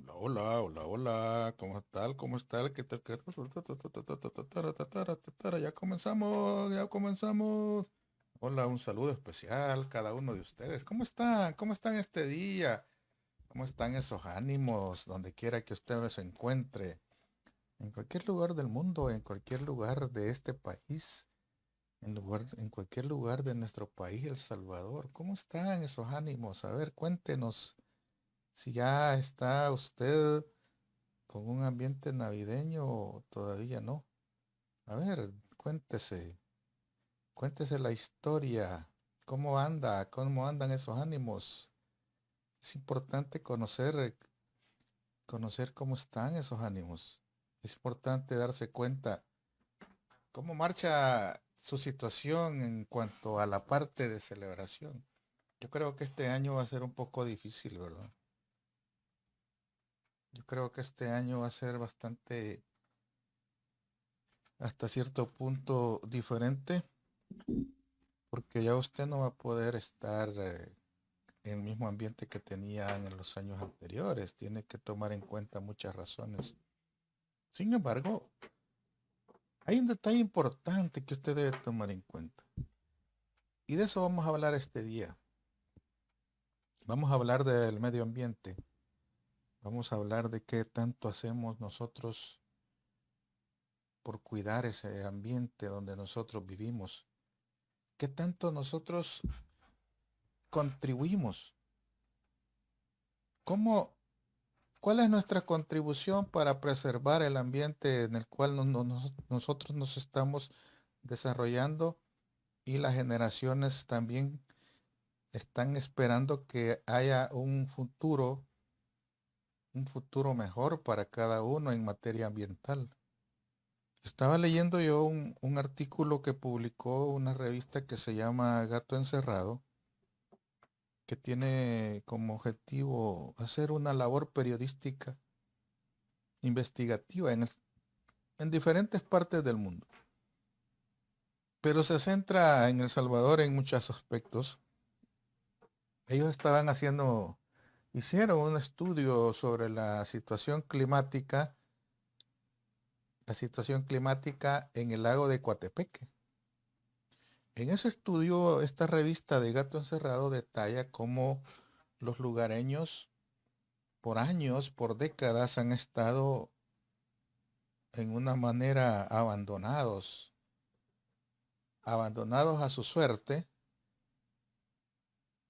Hola, hola, hola, hola, ¿cómo tal? ¿Cómo está? ¿Qué tal? Ya comenzamos, ya comenzamos. Hola, un saludo especial a cada uno de ustedes. ¿Cómo están? ¿Cómo están este día? ¿Cómo están esos ánimos donde quiera que usted se encuentre? En cualquier lugar del mundo, en cualquier lugar de este país, en cualquier lugar de nuestro país, El Salvador. ¿Cómo están esos ánimos? A ver, cuéntenos si ya está usted con un ambiente navideño o todavía no. A ver, cuéntese la historia. ¿Cómo andan esos ánimos? Es importante conocer cómo están esos ánimos. Es importante darse cuenta cómo marcha su situación en cuanto a la parte de celebración. Yo creo que este año va a ser un poco difícil, ¿verdad? Yo creo que este año va a ser bastante, hasta cierto punto, diferente, porque ya usted no va a poder estar en el mismo ambiente que tenía en los años anteriores. Tiene que tomar en cuenta muchas razones. Sin embargo, hay un detalle importante que usted debe tomar en cuenta. Y de eso vamos a hablar este día. Vamos a hablar del medio ambiente. Vamos a hablar de qué tanto hacemos nosotros por cuidar ese ambiente donde nosotros vivimos. ¿Qué tanto nosotros contribuimos? ¿Cómo, ¿Cuál es nuestra contribución para preservar el ambiente en el cual nosotros nos estamos desarrollando y las generaciones también están esperando que haya un futuro mejor para cada uno en materia ambiental? Estaba leyendo yo un artículo que publicó una revista que se llama Gato Encerrado, que tiene como objetivo hacer una labor periodística investigativa en diferentes partes del mundo, pero se centra en El Salvador en muchos aspectos. Ellos hicieron un estudio sobre la situación climática en el lago de Coatepeque. En ese estudio, esta revista de Gato Encerrado detalla cómo los lugareños por años, por décadas, han estado en una manera abandonados a su suerte,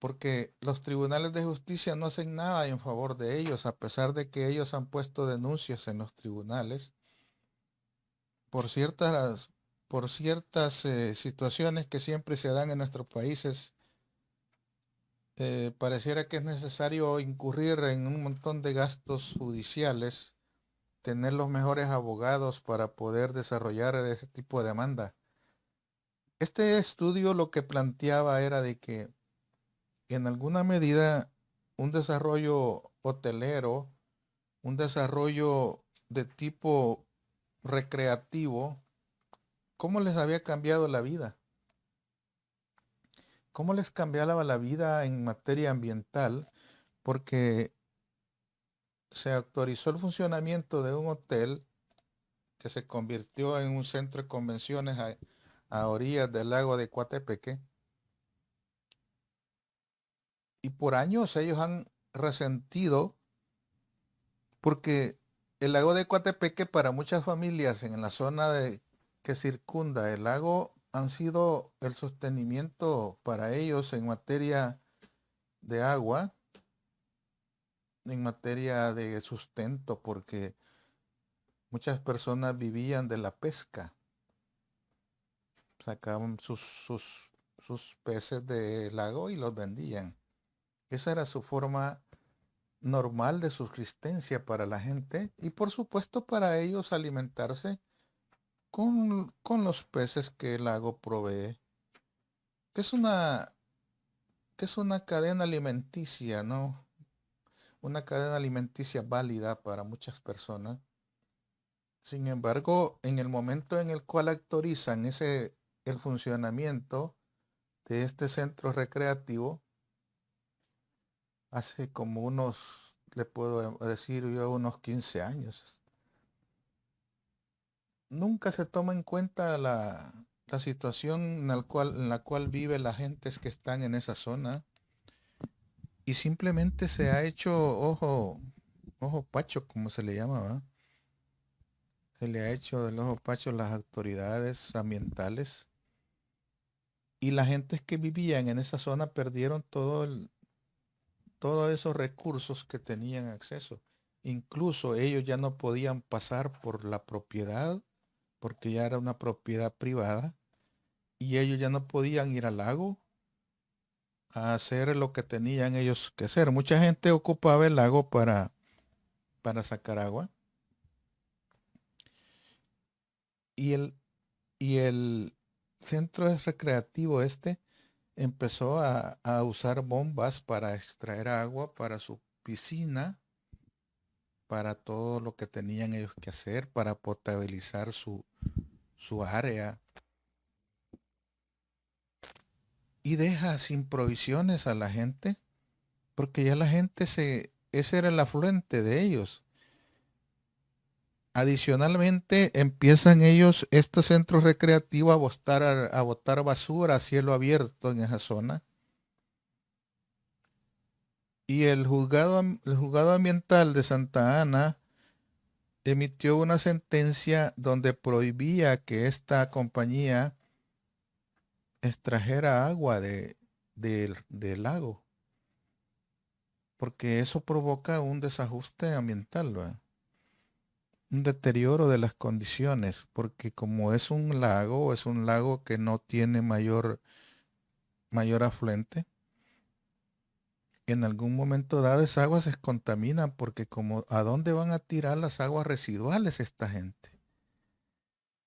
porque los tribunales de justicia no hacen nada en favor de ellos, a pesar de que ellos han puesto denuncias en los tribunales por ciertas situaciones que siempre se dan en nuestros países. Pareciera que es necesario incurrir en un montón de gastos judiciales, tener los mejores abogados para poder desarrollar ese tipo de demanda. Este estudio lo que planteaba era de que en alguna medida un desarrollo hotelero, un desarrollo de tipo recreativo, ¿cómo les había cambiado la vida? ¿Cómo les cambiaba la vida en materia ambiental? Porque se autorizó el funcionamiento de un hotel que se convirtió en un centro de convenciones a orillas del lago de Coatepeque, y por años ellos han resentido porque el lago de Coatepeque para muchas familias en la que circunda el lago han sido el sostenimiento para ellos en materia de agua, en materia de sustento, porque muchas personas vivían de la pesca, sacaban sus peces del lago y los vendían. Esa era su forma normal de subsistencia para la gente y por supuesto para ellos alimentarse con los peces que el lago provee, que es una, que es una cadena alimenticia, ¿no? Una cadena alimenticia válida para muchas personas. Sin embargo, en el momento en el cual autorizan el funcionamiento de este centro recreativo, hace como unos le puedo decir yo, unos 15 años. Nunca se toma en cuenta la situación en la cual vive la gente que están en esa zona y simplemente se ha hecho ojo pacho, como se le llama, ¿va? Se le ha hecho del ojo pacho las autoridades ambientales y la gente que vivían en esa zona perdieron todos esos recursos que tenían acceso. Incluso ellos ya no podían pasar por la propiedad porque ya era una propiedad privada y ellos ya no podían ir al lago a hacer lo que tenían ellos que hacer. Mucha gente ocupaba el lago para sacar agua y el centro recreativo empezó a usar bombas para extraer agua para su piscina, para todo lo que tenían ellos que hacer, para potabilizar su área y deja sin provisiones a la gente, porque ya la gente ese era el afluente de ellos. Adicionalmente, empiezan ellos, estos centros recreativos, a botar basura a cielo abierto en esa zona. Y el juzgado ambiental de Santa Ana emitió una sentencia donde prohibía que esta compañía extrajera agua del lago, porque eso provoca un desajuste ambiental, ¿verdad? Un deterioro de las condiciones, porque como es un lago que no tiene mayor afluente, en algún momento dado esa agua se contamina, porque como ¿a dónde van a tirar las aguas residuales esta gente?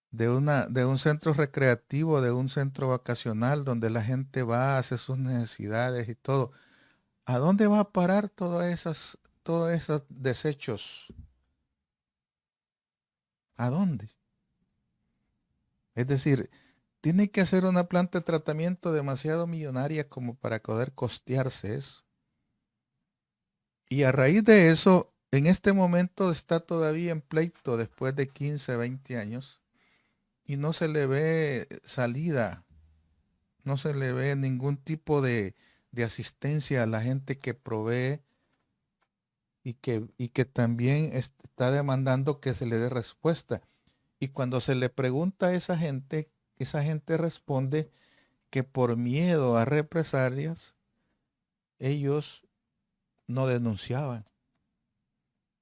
De un centro recreativo, de un centro vacacional donde la gente va, hace sus necesidades y todo. ¿A dónde va a parar todos esos desechos? ¿A dónde? Es decir, tiene que hacer una planta de tratamiento demasiado millonaria como para poder costearse eso. Y a raíz de eso, en este momento está todavía en pleito después de 15, 20 años y no se le ve salida, no se le ve ningún tipo de asistencia a la gente que provee y que también está demandando que se le dé respuesta. Y cuando se le pregunta a esa gente responde que por miedo a represalias, ellos no denunciaban,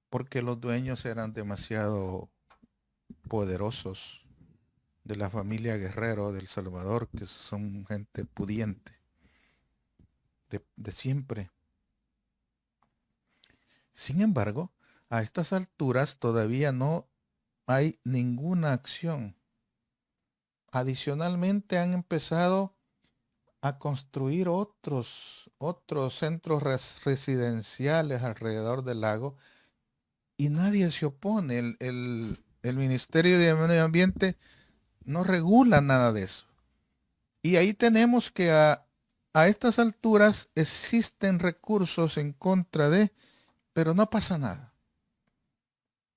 porque los dueños eran demasiado poderosos de la familia Guerrero del Salvador, que son gente pudiente de siempre. Sin embargo, a estas alturas todavía no hay ninguna acción. Adicionalmente han empezado a construir otros centros residenciales alrededor del lago y nadie se opone. El Ministerio de Medio Ambiente no regula nada de eso. Y ahí tenemos que a estas alturas existen recursos en contra pero no pasa nada.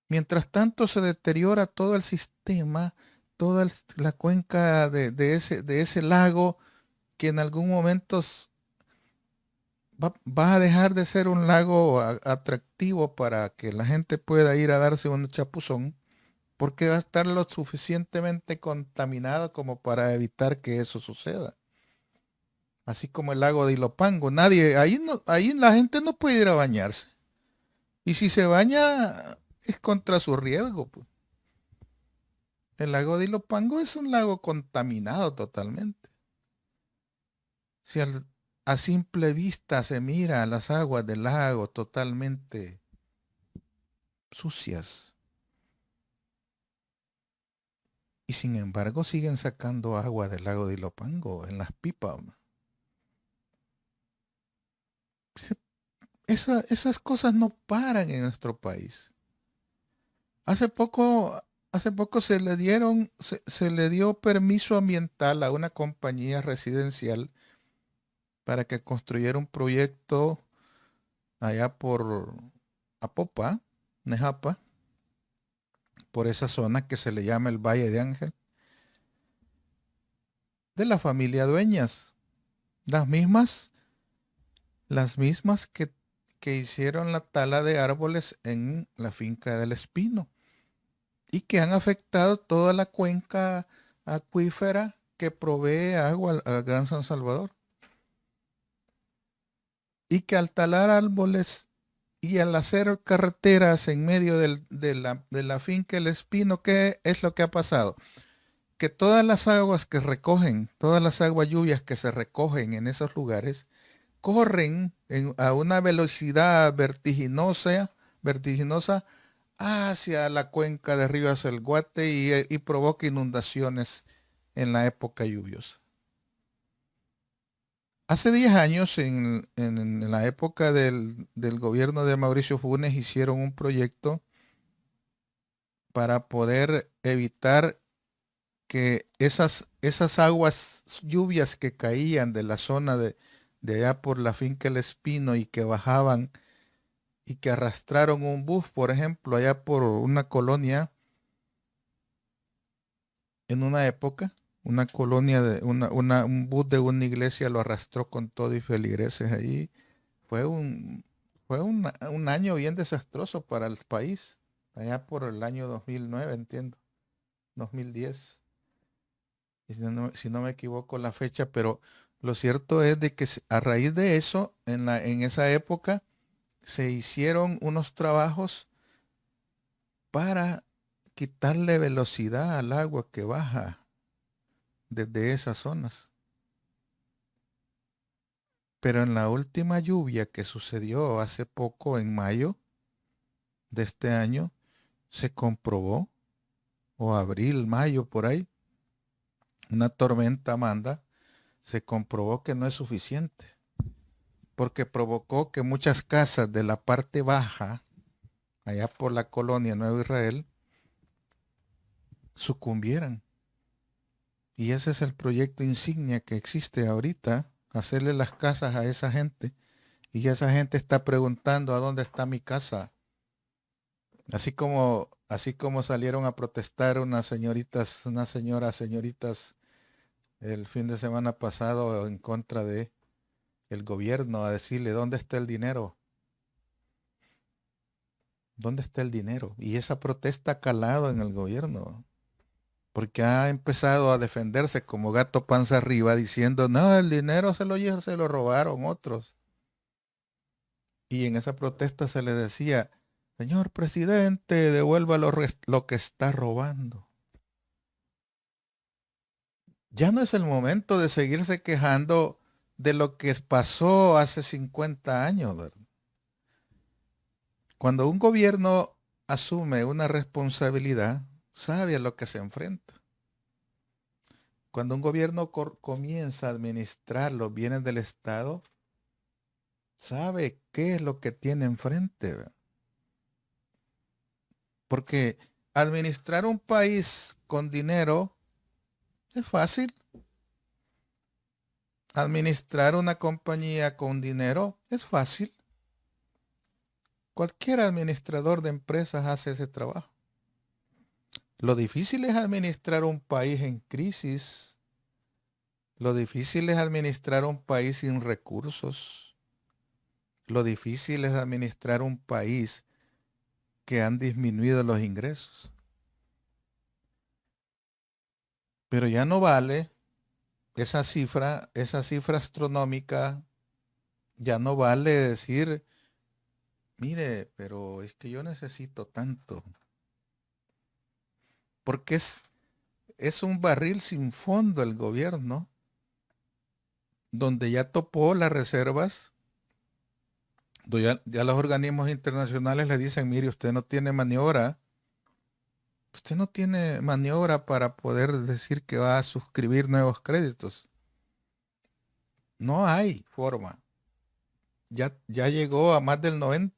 Mientras tanto se deteriora todo el sistema, toda la cuenca de ese lago que en algún momento va a dejar de ser un lago atractivo para que la gente pueda ir a darse un chapuzón, porque va a estar lo suficientemente contaminado como para evitar que eso suceda. Así como el lago de Ilopango, ahí la gente no puede ir a bañarse. Y si se baña es contra su riesgo, pues. El lago de Ilopango es un lago contaminado totalmente. Si a simple vista se mira las aguas del lago totalmente sucias, y sin embargo siguen sacando agua del lago de Ilopango en las pipas. Esas cosas no paran en nuestro país. Hace poco, hace poco se le dio permiso ambiental a una compañía residencial para que construyera un proyecto allá por Apopa, Nejapa, por esa zona que se le llama el Valle de Ángel, de la familia Dueñas, las mismas, las mismas que hicieron la tala de árboles en la finca del Espino y que han afectado toda la cuenca acuífera que provee agua al Gran San Salvador. Y que al talar árboles y al hacer carreteras en medio de la finca El Espino, ¿qué es lo que ha pasado? Que todas las aguas que recogen, todas las aguas lluvias que se recogen en esos lugares, corren a una velocidad vertiginosa hacia la cuenca de Río Acelguate y provoca inundaciones en la época lluviosa. Hace 10 años, en la época del gobierno de Mauricio Funes, hicieron un proyecto para poder evitar que esas aguas lluvias que caían de la zona de allá por la finca El Espino y que bajaban y que arrastraron un bus, por ejemplo, allá por una colonia en una época, una colonia un bus de una iglesia lo arrastró con todo y feligreses allí. Fue un año bien desastroso para el país, allá por el año 2009, entiendo, 2010, y si no me equivoco la fecha, pero lo cierto es de que a raíz de eso, en esa época, se hicieron unos trabajos para quitarle velocidad al agua que baja desde esas zonas. Pero en la última lluvia que sucedió hace poco, en mayo de este año, se comprobó, o abril, mayo, por ahí, una tormenta Amanda, se comprobó que no es suficiente, porque provocó que muchas casas de la parte baja, allá por la colonia Nuevo Israel, sucumbieran. Y ese es el proyecto insignia que existe ahorita, hacerle las casas a esa gente. Y esa gente está preguntando a dónde está mi casa. Así como salieron a protestar señoritas el fin de semana pasado en contra de el gobierno a decirle dónde está el dinero, dónde está el dinero. Y esa protesta ha calado en el gobierno, porque ha empezado a defenderse como gato panza arriba diciendo, no, el dinero se lo robaron otros. Y en esa protesta se le decía, señor presidente, devuelva lo que está robando. Ya no es el momento de seguirse quejando de lo que pasó hace 50 años, ¿verdad? Cuando un gobierno asume una responsabilidad, sabe a lo que se enfrenta. Cuando un gobierno comienza a administrar los bienes del Estado, sabe qué es lo que tiene enfrente, ¿verdad? Porque administrar un país con dinero es fácil. Administrar una compañía con dinero es fácil. Cualquier administrador de empresas hace ese trabajo. Lo difícil es administrar un país en crisis. Lo difícil es administrar un país sin recursos. Lo difícil es administrar un país que han disminuido los ingresos. Pero ya no vale esa cifra astronómica, ya no vale decir, mire, pero es que yo necesito tanto. Porque es un barril sin fondo el gobierno, donde ya topó las reservas, donde ya los organismos internacionales le dicen, mire, usted no tiene maniobra para poder decir que va a suscribir nuevos créditos. No hay forma. Ya llegó a más del 90,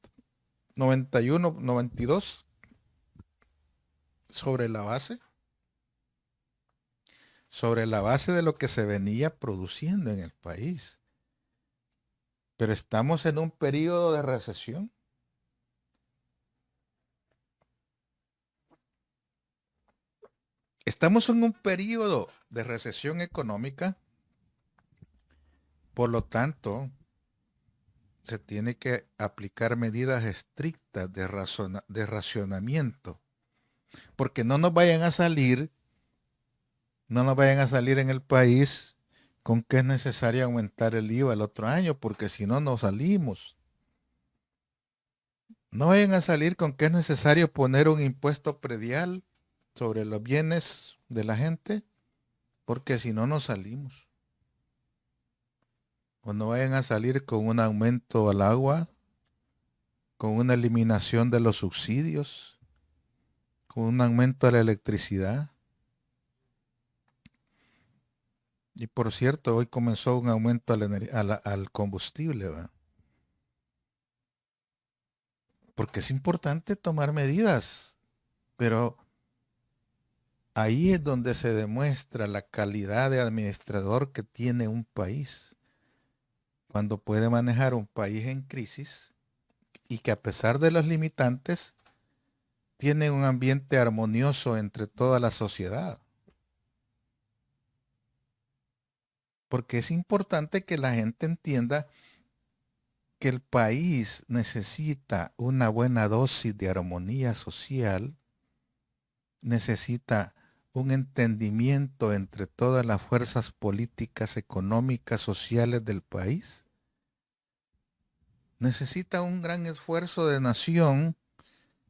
91, 92 sobre la base, de lo que se venía produciendo en el país. Pero estamos en un periodo de recesión. estamos en un periodo de recesión económica, por lo tanto, se tiene que aplicar medidas estrictas de racionamiento, porque no nos vayan a salir en el país con que es necesario aumentar el IVA el otro año, porque si no, no salimos. No vayan a salir con que es necesario poner un impuesto predial sobre los bienes de la gente, porque si no, no salimos. O no vayan a salir con un aumento al agua, con una eliminación de los subsidios, con un aumento a la electricidad. Y por cierto, hoy comenzó un aumento al combustible, ¿va? Porque es importante tomar medidas, pero ahí es donde se demuestra la calidad de administrador que tiene un país, cuando puede manejar un país en crisis y que a pesar de los limitantes, tiene un ambiente armonioso entre toda la sociedad. Porque es importante que la gente entienda que el país necesita una buena dosis de armonía social, necesita un entendimiento entre todas las fuerzas políticas, económicas, sociales del país, necesita un gran esfuerzo de nación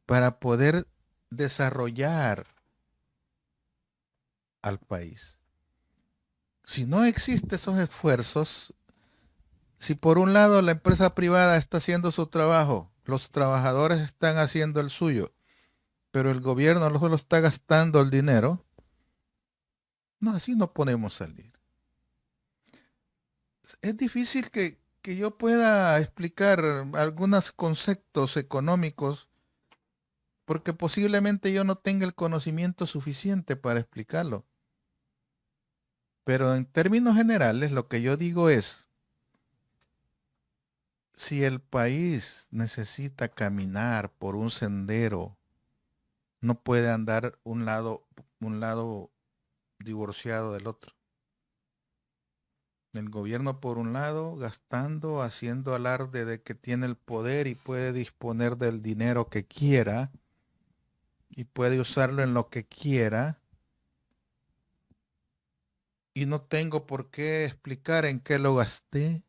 para poder desarrollar al país. Si no existen esos esfuerzos, si por un lado la empresa privada está haciendo su trabajo, los trabajadores están haciendo el suyo, pero el gobierno solo está gastando el dinero, no, así no podemos salir. Es difícil que yo pueda explicar algunos conceptos económicos porque posiblemente yo no tenga el conocimiento suficiente para explicarlo. Pero en términos generales, lo que yo digo es, si el país necesita caminar por un sendero, no puede andar un lado divorciado del otro. El gobierno por un lado gastando, haciendo alarde de que tiene el poder y puede disponer del dinero que quiera y puede usarlo en lo que quiera. Y no tengo por qué explicar en qué lo gasté.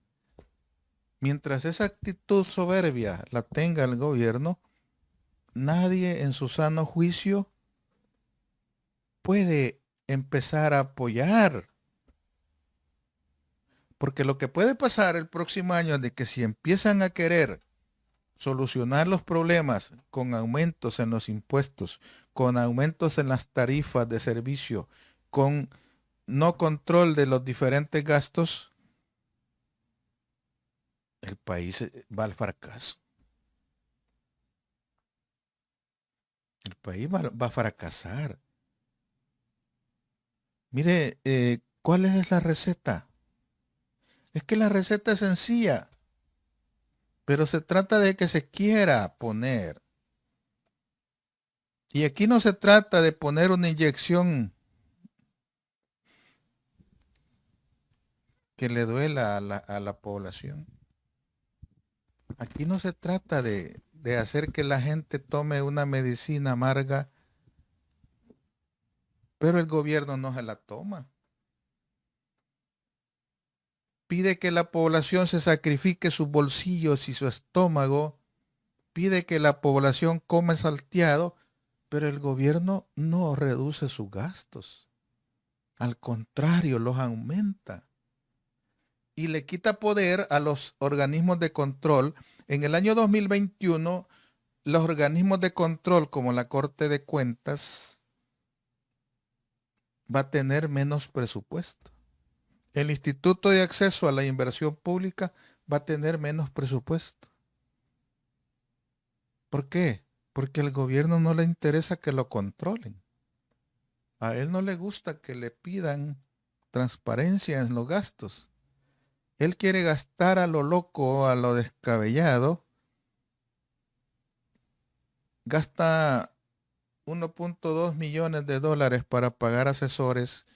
Mientras esa actitud soberbia la tenga el gobierno, nadie en su sano juicio puede empezar a apoyar. Porque lo que puede pasar el próximo año es de que si empiezan a querer solucionar los problemas con aumentos en los impuestos, con aumentos en las tarifas de servicio, con no control de los diferentes gastos, el país va al fracaso. El país va a fracasar. Mire, ¿cuál es la receta? Es que la receta es sencilla, pero se trata de que se quiera poner. Y aquí no se trata de poner una inyección que le duela a la población. Aquí no se trata de hacer que la gente tome una medicina amarga, pero el gobierno no se la toma. Pide que la población se sacrifique sus bolsillos y su estómago, pide que la población come salteado, pero el gobierno no reduce sus gastos. Al contrario, los aumenta. Y le quita poder a los organismos de control. En el año 2021, los organismos de control como la Corte de Cuentas va a tener menos presupuesto. El Instituto de Acceso a la Inversión Pública va a tener menos presupuesto. ¿Por qué? Porque al gobierno no le interesa que lo controlen. A él no le gusta que le pidan transparencia en los gastos. Él quiere gastar a lo loco, a lo descabellado. Gasta 1.2 millones de dólares para pagar asesores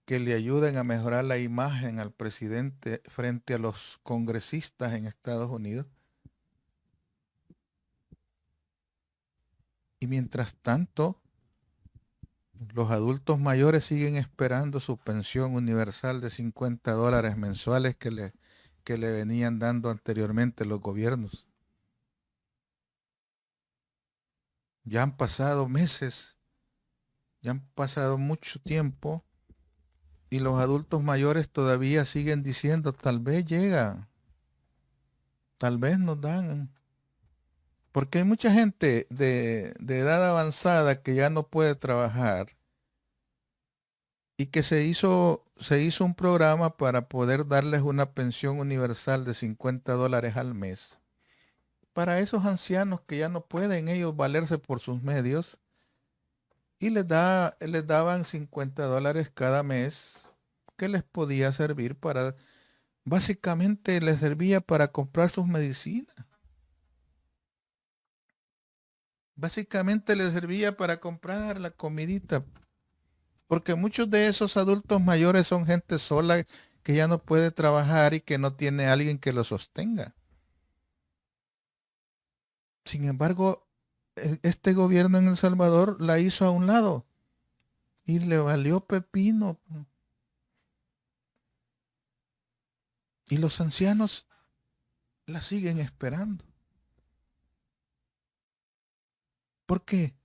que le ayuden a mejorar la imagen al presidente frente a los congresistas en Estados Unidos. Y mientras tanto, los adultos mayores siguen esperando su pensión universal de 50 dólares mensuales que le venían dando anteriormente los gobiernos. Ya han pasado meses, ya han pasado mucho tiempo y los adultos mayores todavía siguen diciendo, tal vez llega, tal vez nos dan. Porque hay mucha gente de edad avanzada que ya no puede trabajar y que se hizo un programa para poder darles una pensión universal de 50 dólares al mes. Para esos ancianos que ya no pueden ellos valerse por sus medios y les daban 50 dólares cada mes que les podía servir para, básicamente les servía para comprar sus medicinas. Básicamente les servía para comprar la comidita, porque muchos de esos adultos mayores son gente sola que ya no puede trabajar y que no tiene alguien que lo sostenga. Sin embargo, este gobierno en El Salvador la hizo a un lado y le valió pepino. Y los ancianos la siguen esperando. ¿Por qué?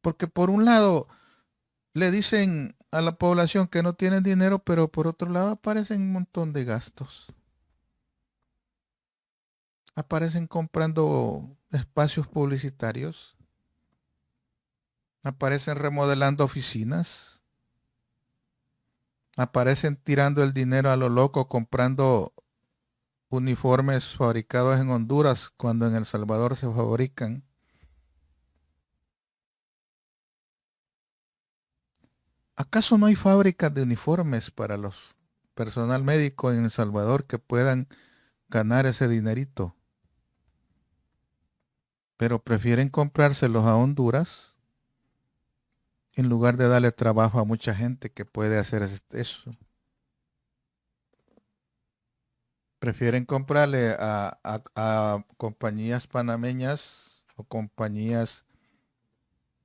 Porque por un lado le dicen a la población que no tienen dinero, pero por otro lado aparecen un montón de gastos. Aparecen comprando espacios publicitarios, aparecen remodelando oficinas, aparecen tirando el dinero a lo loco comprando uniformes fabricados en Honduras cuando en El Salvador se fabrican. ¿Acaso no hay fábricas de uniformes para los personal médico en El Salvador que puedan ganar ese dinerito? Pero prefieren comprárselos a Honduras en lugar de darle trabajo a mucha gente que puede hacer eso. Prefieren comprarle a compañías panameñas o compañías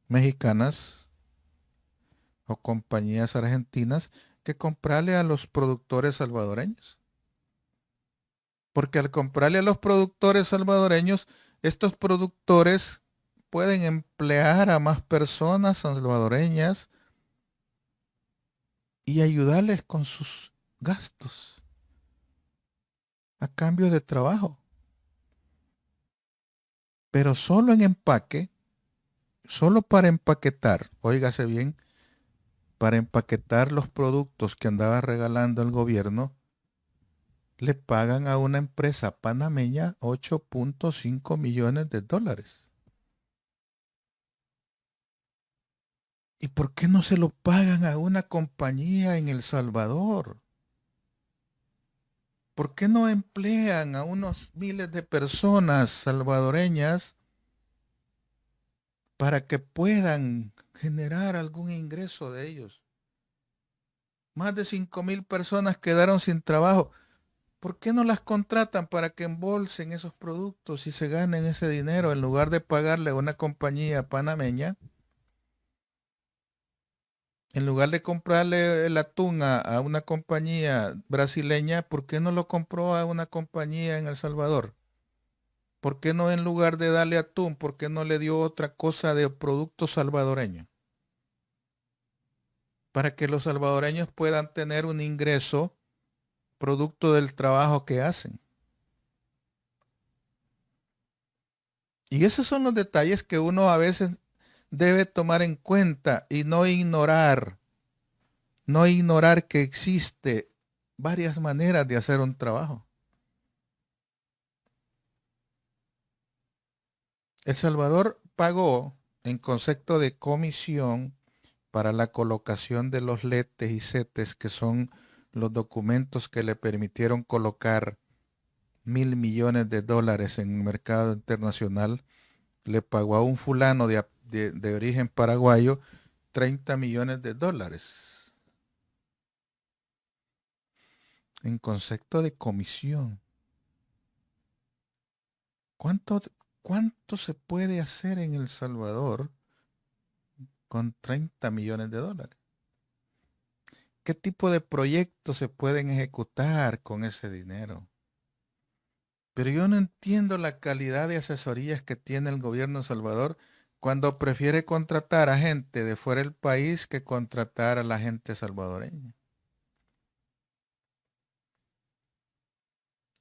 mexicanas o compañías argentinas que comprarle a los productores salvadoreños. Porque al comprarle a los productores salvadoreños, estos productores pueden emplear a más personas salvadoreñas y ayudarles con sus gastos a cambio de trabajo. Pero solo en empaque, solo para empaquetar, óigase bien, para empaquetar los productos que andaba regalando el gobierno, le pagan a una empresa panameña 8.5 millones de dólares. ¿Y por qué no se lo pagan a una compañía en El Salvador? ¿Por qué no emplean a unos miles de personas salvadoreñas para que puedan generar algún ingreso de ellos? Más de 5,000 personas quedaron sin trabajo. ¿Por qué no las contratan para que embolsen esos productos y se ganen ese dinero en lugar de pagarle a una compañía panameña? En lugar de comprarle el atún a una compañía brasileña, ¿por qué no lo compró a una compañía en El Salvador? ¿Por qué no en lugar de darle atún, por qué no le dio otra cosa de producto salvadoreño? Para que los salvadoreños puedan tener un ingreso producto del trabajo que hacen. Y esos son los detalles que uno a veces debe tomar en cuenta y no ignorar que existe varias maneras de hacer un trabajo. El Salvador pagó en concepto de comisión para la colocación de los letes y setes, que son los documentos que le permitieron colocar 1.000 millones de dólares en el mercado internacional. Le pagó a un fulano de origen paraguayo, 30 millones de dólares en concepto de comisión. ¿Cuánto, cuánto se puede hacer en El Salvador con 30 millones de dólares? ¿Qué tipo de proyectos se pueden ejecutar con ese dinero? Pero yo no entiendo la calidad de asesorías que tiene el gobierno de El Salvador cuando prefiere contratar a gente de fuera del país que contratar a la gente salvadoreña.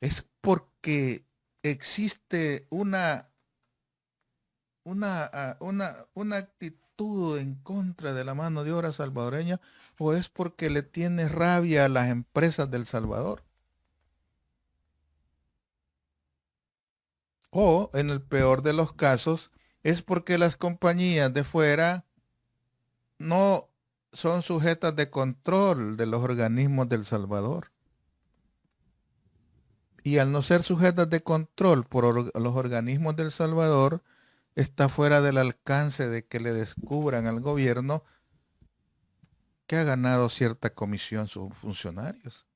Es porque existe una actitud en contra de la mano de obra salvadoreña, o es porque le tiene rabia a las empresas del Salvador. O, en el peor de los casos, es porque las compañías de fuera no son sujetas de control de los organismos del Salvador. Y al no ser sujetas de control por los organismos del Salvador, está fuera del alcance de que le descubran al gobierno que ha ganado cierta comisión sus funcionarios.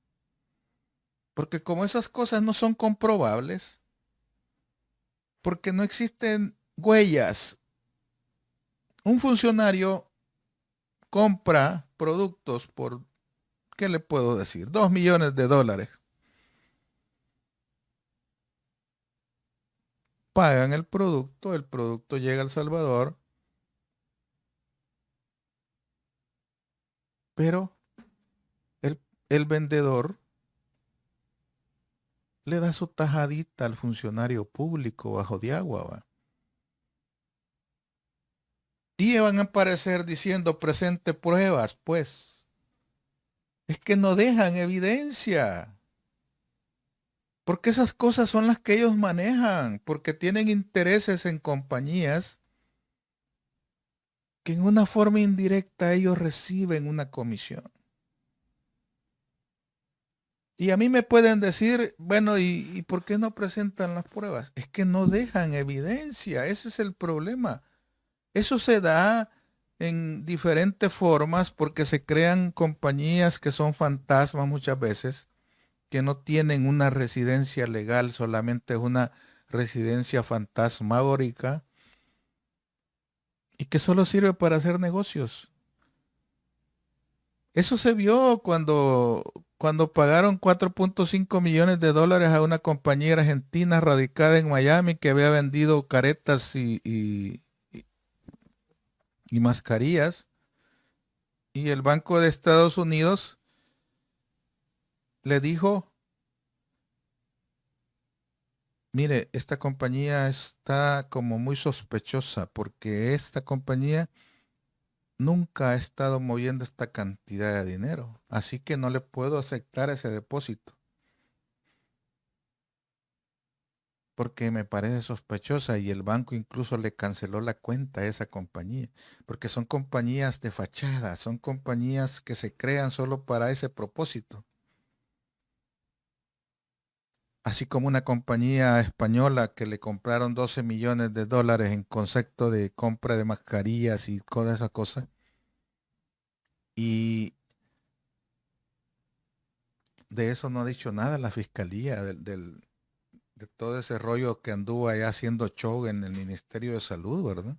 Porque como esas cosas no son comprobables, porque no existen huellas, un funcionario compra productos por, ¿qué le puedo decir? 2 millones de dólares. Pagan el producto llega a El Salvador, pero el, el vendedor le da su tajadita al funcionario público bajo de agua, ¿va? Y van a aparecer diciendo presente pruebas, pues. Es que no dejan evidencia. Porque esas cosas son las que ellos manejan, porque tienen intereses en compañías que en una forma indirecta ellos reciben una comisión. Y a mí me pueden decir, bueno, ¿y por qué no presentan las pruebas? Es que no dejan evidencia, ese es el problema. Eso se da en diferentes formas porque se crean compañías que son fantasmas muchas veces, que no tienen una residencia legal, solamente es una residencia fantasmagórica y que solo sirve para hacer negocios. Eso se vio cuando pagaron 4.5 millones de dólares a una compañía argentina radicada en Miami que había vendido caretas y mascarillas. Y el Banco de Estados Unidos le dijo, mire, esta compañía está como muy sospechosa porque esta compañía nunca ha estado moviendo esta cantidad de dinero, así que no le puedo aceptar ese depósito porque me parece sospechosa, y el banco incluso le canceló la cuenta a esa compañía, porque son compañías de fachada, son compañías que se crean solo para ese propósito. Así como una compañía española que le compraron 12 millones de dólares en concepto de compra de mascarillas y todas esas cosas. Y de eso no ha dicho nada la fiscalía, de todo ese rollo que anduvo allá haciendo show en el Ministerio de Salud, ¿verdad?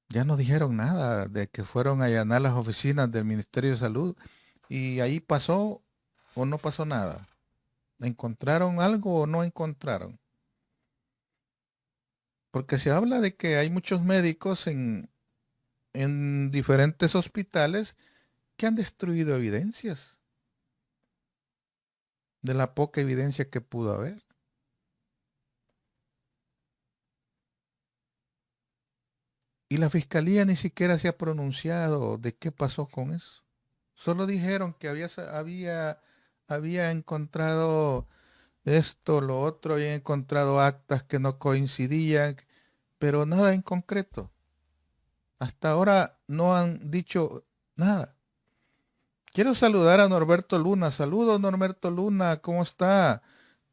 Ya no dijeron nada de que fueron a allanar las oficinas del Ministerio de Salud y ahí pasó o no pasó nada. ¿Encontraron algo o no encontraron? Porque se habla de que hay muchos médicos en diferentes hospitales que han destruido evidencias de la poca evidencia que pudo haber. Y la fiscalía ni siquiera se ha pronunciado de qué pasó con eso. Solo dijeron que había encontrado esto, lo otro, había encontrado actas que no coincidían, pero nada en concreto. Hasta ahora no han dicho nada. Quiero saludar a Norberto Luna. Saludos, Norberto Luna, ¿cómo está?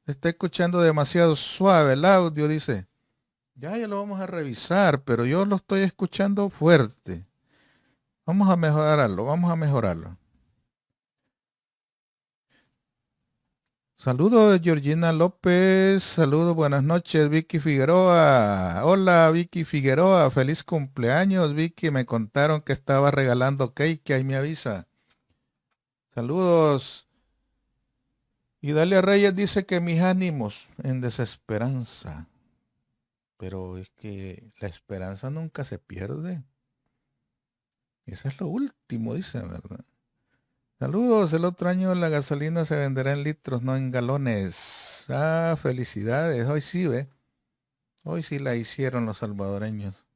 Está escuchando demasiado suave el audio, dice. Ya lo vamos a revisar, pero yo lo estoy escuchando fuerte. Vamos a mejorarlo, vamos a mejorarlo. Saludos, Georgina López. Saludos, buenas noches, Vicky Figueroa. Hola, Vicky Figueroa. Feliz cumpleaños, Vicky. Me contaron que estaba regalando cake, ahí me avisa. Saludos. Y Dalia Reyes dice que mis ánimos en desesperanza. Pero es que la esperanza nunca se pierde. Eso es lo último, dice, ¿verdad? Saludos, el otro año la gasolina se venderá en litros, no en galones. Ah, felicidades. Hoy sí, ve. Hoy sí la hicieron los salvadoreños.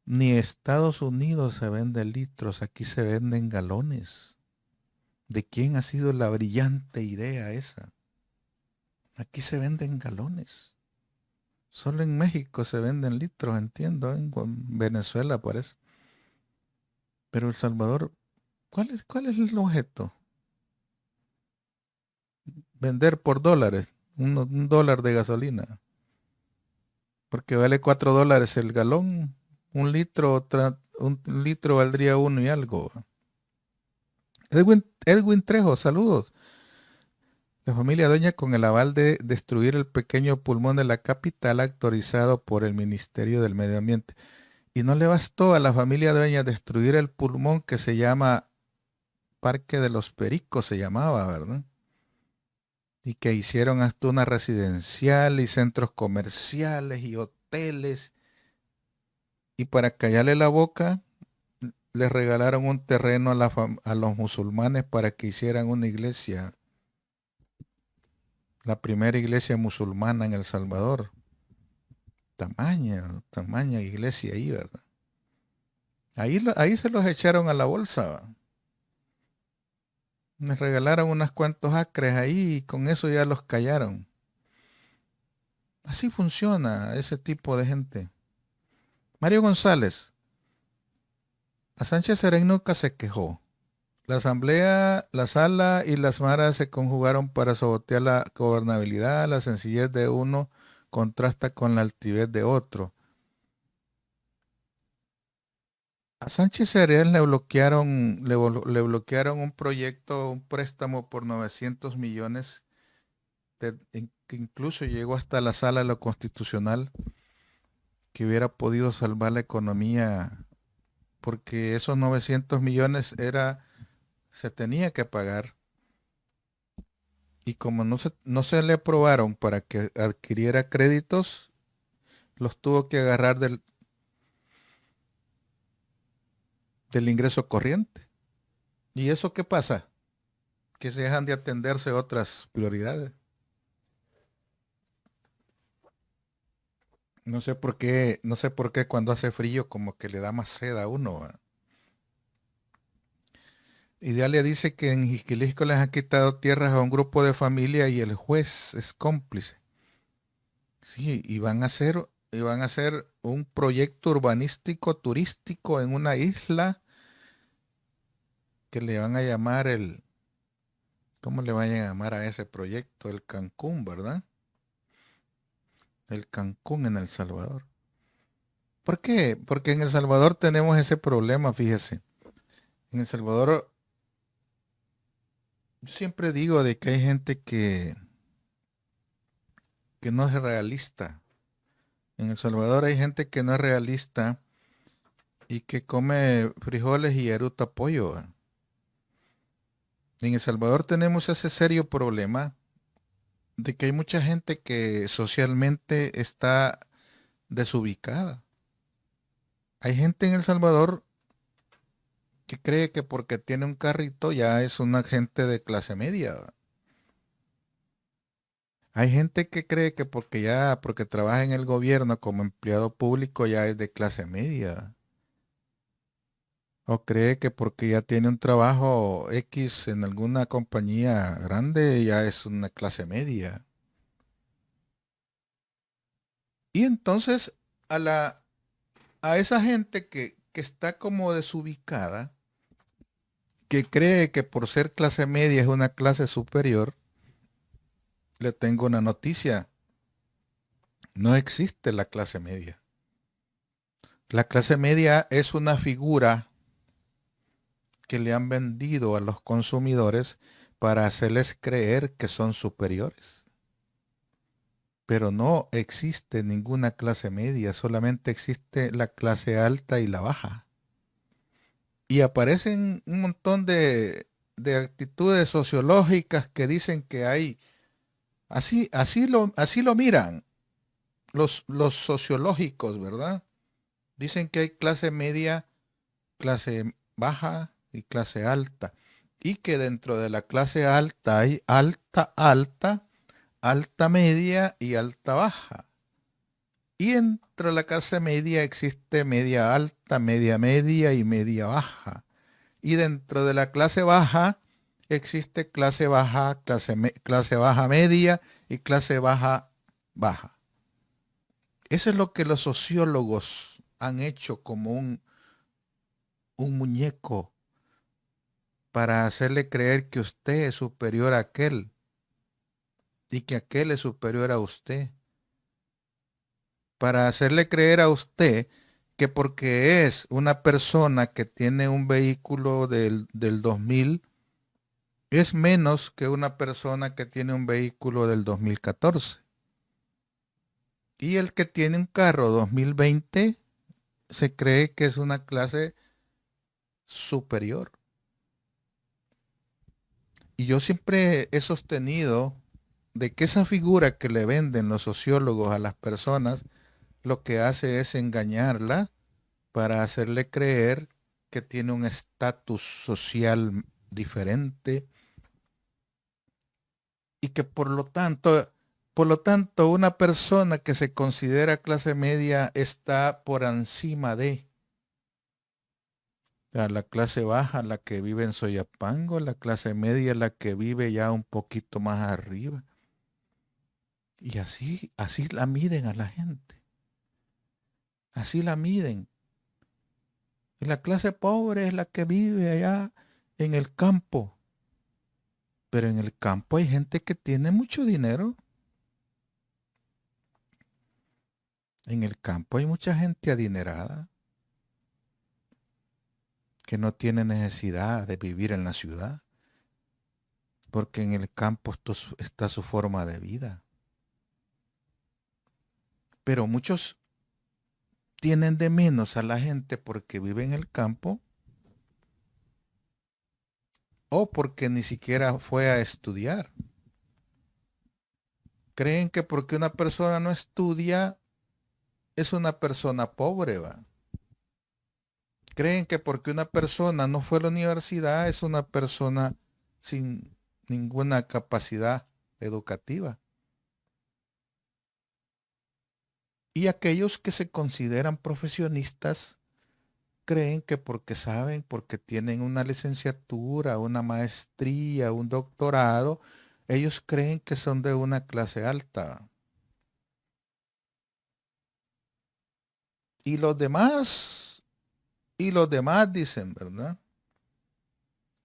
Ni Estados Unidos se vende en litros, aquí se venden galones. ¿De quién ha sido la brillante idea esa? Aquí se venden galones. Solo en México se venden litros, entiendo, en Venezuela parece. Pero El Salvador, ¿cuál es el objeto? Vender por dólares, un dólar de gasolina. Porque vale $4 el galón. Un litro valdría uno y algo. Edwin Trejo, saludos. La familia Doña con el aval de destruir el pequeño pulmón de la capital autorizado por el Ministerio del Medio Ambiente. Y no le bastó a la familia Doña destruir el pulmón que se llama Parque de los Pericos, se llamaba, ¿verdad? Y que hicieron hasta una residencial y centros comerciales y hoteles. Y para callarle la boca, les regalaron un terreno a los musulmanes para que hicieran una iglesia, la primera iglesia musulmana en El Salvador. Tamaña iglesia ahí, ¿verdad? Ahí se los echaron a la bolsa, ¿va? Les regalaron unos cuantos acres ahí y con eso ya los callaron. Así funciona ese tipo de gente. Mario González, a Sánchez Serén nunca se quejó. La asamblea, la sala y las maras se conjugaron para sabotear la gobernabilidad. La sencillez de uno contrasta con la altivez de otro. A Sánchez Serén le bloquearon un proyecto, un préstamo por 900 millones, que incluso llegó hasta la sala de lo constitucional, que hubiera podido salvar la economía, porque esos 900 millones se tenía que pagar. Y como no se le aprobaron para que adquiriera créditos, los tuvo que agarrar del ingreso corriente. ¿Y eso qué pasa? Que se dejan de atenderse otras prioridades. No sé por qué cuando hace frío como que le da más sed a uno, ¿va? Idealia dice que en Jiquilisco les han quitado tierras a un grupo de familia y el juez es cómplice. Sí, y van a hacer un proyecto urbanístico turístico en una isla que le van a llamar ¿cómo le van a llamar a ese proyecto? El Cancún, ¿verdad? El Cancún en El Salvador. ¿Por qué? Porque en El Salvador tenemos ese problema, fíjese. En El Salvador, yo siempre digo de que hay gente que no es realista. En El Salvador hay gente que no es realista y que come frijoles y eruta pollo, ¿va? En El Salvador tenemos ese serio problema de que hay mucha gente que socialmente está desubicada. Hay gente en El Salvador que cree que porque tiene un carrito ya es una gente de clase media, ¿va? Hay gente que cree que porque trabaja en el gobierno como empleado público ya es de clase media. O cree que porque ya tiene un trabajo X en alguna compañía grande ya es una clase media. Y entonces a esa gente que está como desubicada, que cree que por ser clase media es una clase superior, le tengo una noticia. No existe la clase media. La clase media es una figura que le han vendido a los consumidores para hacerles creer que son superiores. Pero no existe ninguna clase media, solamente existe la clase alta y la baja. Y aparecen un montón de actitudes sociológicas que dicen que hay, así lo miran los sociológicos, ¿verdad? Dicen que hay clase media, clase baja y clase alta. Y que dentro de la clase alta hay alta, alta, alta media y alta baja. Y entre la clase media existe media alta, media media y media baja. Y dentro de la clase baja existe clase baja, clase baja media y clase baja baja. Eso es lo que los sociólogos han hecho como un muñeco para hacerle creer que usted es superior a aquel y que aquel es superior a usted. Para hacerle creer a usted que porque es una persona que tiene un vehículo del 2000, es menos que una persona que tiene un vehículo del 2014. Y el que tiene un carro 2020 se cree que es una clase superior. Y yo siempre he sostenido de que esa figura que le venden los sociólogos a las personas, lo que hace es engañarla para hacerle creer que tiene un estatus social diferente y que por lo tanto, una persona que se considera clase media está por encima de la clase baja, la que vive en Soyapango, la clase media, la que vive ya un poquito más arriba. Y así la miden a la gente. Así la miden. Y la clase pobre es la que vive allá en el campo. Pero en el campo hay gente que tiene mucho dinero. En el campo hay mucha gente adinerada que no tiene necesidad de vivir en la ciudad, porque en el campo está su forma de vida. Pero muchos tienen de menos a la gente porque vive en el campo o porque ni siquiera fue a estudiar. Creen que porque una persona no estudia es una persona pobre, ¿va? Creen que porque una persona no fue a la universidad es una persona sin ninguna capacidad educativa. Y aquellos que se consideran profesionistas creen que porque saben, porque tienen una licenciatura, una maestría, un doctorado, ellos creen que son de una clase alta. Y los demás dicen, ¿verdad?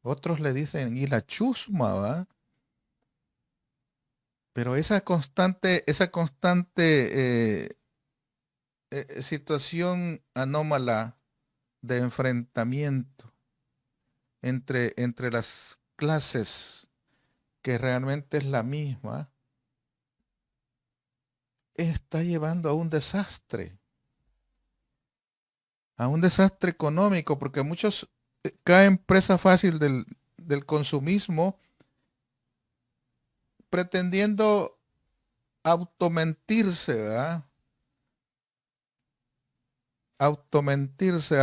Otros le dicen, y la chusma, ¿va? Pero esa constante situación anómala de enfrentamiento entre las clases, que realmente es la misma, está llevando a un desastre económico, porque muchos caen presa fácil del consumismo, pretendiendo automentirse, ¿verdad? Automentirse,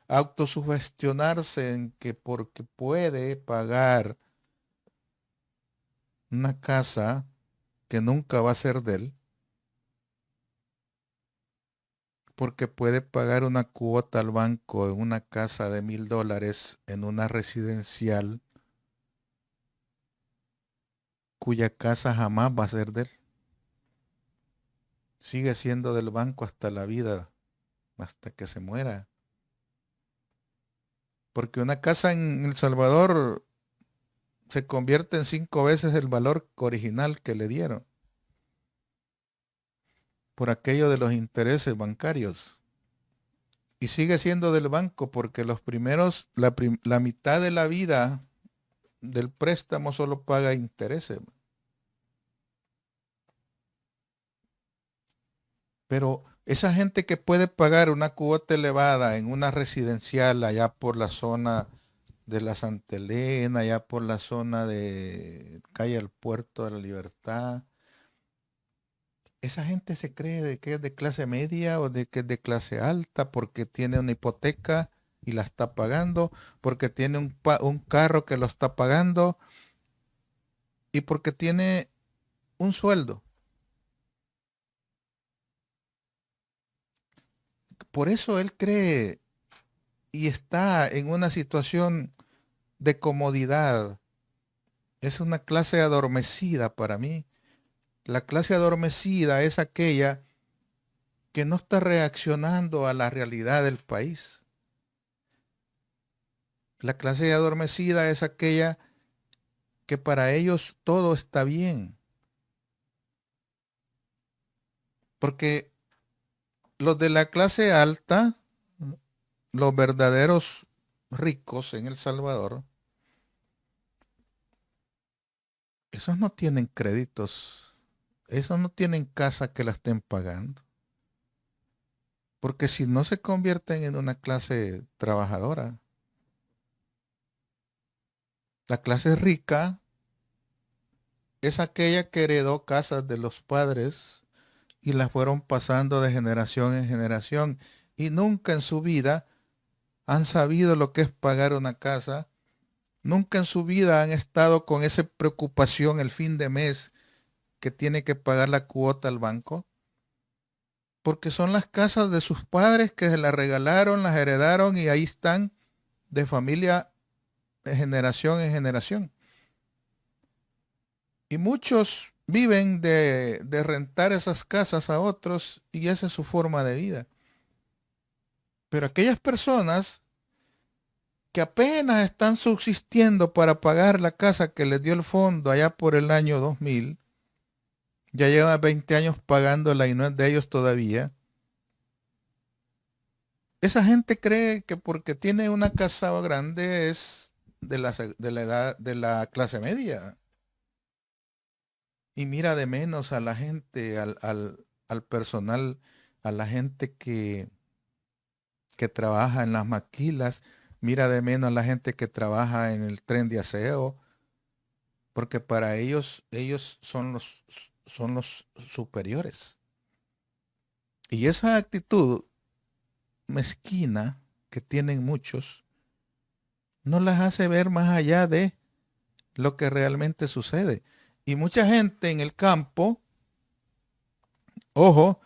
autosugestionarse en que porque puede pagar una casa que nunca va a ser de él, porque puede pagar una cuota al banco en una casa de $1,000 en una residencial cuya casa jamás va a ser de él. Sigue siendo del banco hasta la vida, hasta que se muera. Porque una casa en El Salvador se convierte en 5 veces el valor original que le dieron. por aquello de los intereses bancarios. Y sigue siendo del banco porque los primeros, la mitad de la vida del préstamo solo paga intereses. Pero esa gente que puede pagar una cuota elevada en una residencial allá por la zona de la Santa Elena, allá por la zona de calle al Puerto de la Libertad, esa gente se cree de que es de clase media o de que es de clase alta porque tiene una hipoteca y la está pagando, porque tiene un carro que lo está pagando y porque tiene un sueldo. Por eso él cree y está en una situación de comodidad. Es una clase adormecida para mí. La clase adormecida es aquella que no está reaccionando a la realidad del país. La clase adormecida es aquella que para ellos todo está bien. Porque los de la clase alta, los verdaderos ricos en El Salvador, esos no tienen créditos, esos no tienen casa que la estén pagando. Porque si no se convierten en una clase trabajadora, la clase rica es aquella que heredó casas de los padres y las fueron pasando de generación en generación y nunca en su vida han sabido lo que es pagar una casa, nunca en su vida han estado con esa preocupación el fin de mes que tiene que pagar la cuota al banco, porque son las casas de sus padres que se las regalaron, las heredaron y ahí están de familia de generación en generación. Y muchos viven de rentar esas casas a otros y esa es su forma de vida. Pero aquellas personas que apenas están subsistiendo para pagar la casa que les dio el fondo allá por el año 2000, ya llevan 20 años pagándola y no es de ellos todavía. Esa gente cree que porque tiene una casa grande es de la edad de la clase media y mira de menos a la gente, al personal, a la gente que trabaja en las maquilas, mira de menos a la gente que trabaja en el tren de aseo, porque para ellos son los superiores. Y esa actitud mezquina que tienen muchos no las hace ver más allá de lo que realmente sucede. Y mucha gente en el campo, ojo,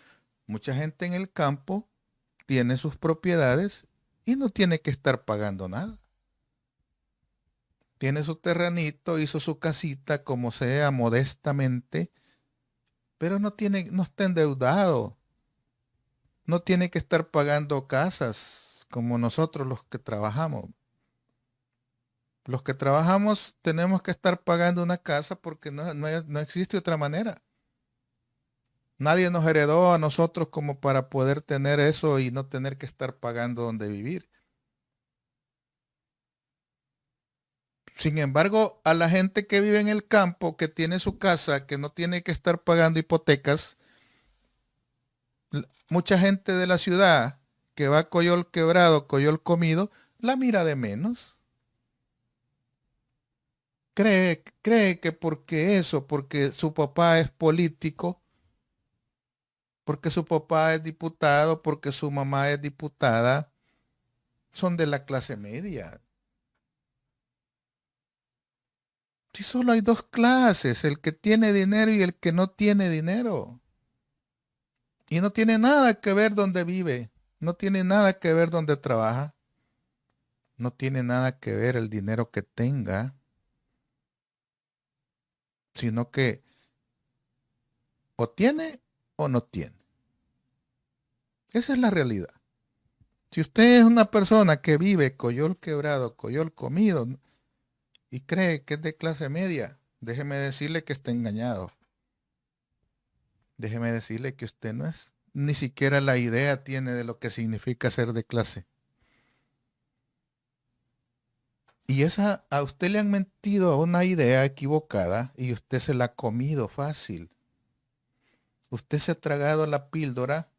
mucha gente en el campo tiene sus propiedades y no tiene que estar pagando nada. Tiene su terrenito, hizo su casita como sea, modestamente, pero no está endeudado. No tiene que estar pagando casas como nosotros los que trabajamos. Los que trabajamos tenemos que estar pagando una casa porque no existe otra manera. Nadie nos heredó a nosotros como para poder tener eso y no tener que estar pagando donde vivir. Sin embargo, a la gente que vive en el campo, que tiene su casa, que no tiene que estar pagando hipotecas, mucha gente de la ciudad que va a Coyol quebrado, Coyol comido, la mira de menos. Cree que porque eso, porque su papá es político, porque su papá es diputado, porque su mamá es diputada, son de la clase media. Si solo hay dos clases, el que tiene dinero y el que no tiene dinero. Y no tiene nada que ver donde vive, no tiene nada que ver donde trabaja, no tiene nada que ver el dinero que tenga, sino que o tiene o no tiene. Esa es la realidad. Si usted es una persona que vive coyol quebrado, coyol comido y cree que es de clase media, déjeme decirle que está engañado. déjeme decirle que usted no es, ni siquiera la idea tiene de lo que significa ser de clase. Y esa, a usted le han mentido una idea equivocada y usted se la ha comido fácil. Usted se ha tragado la píldora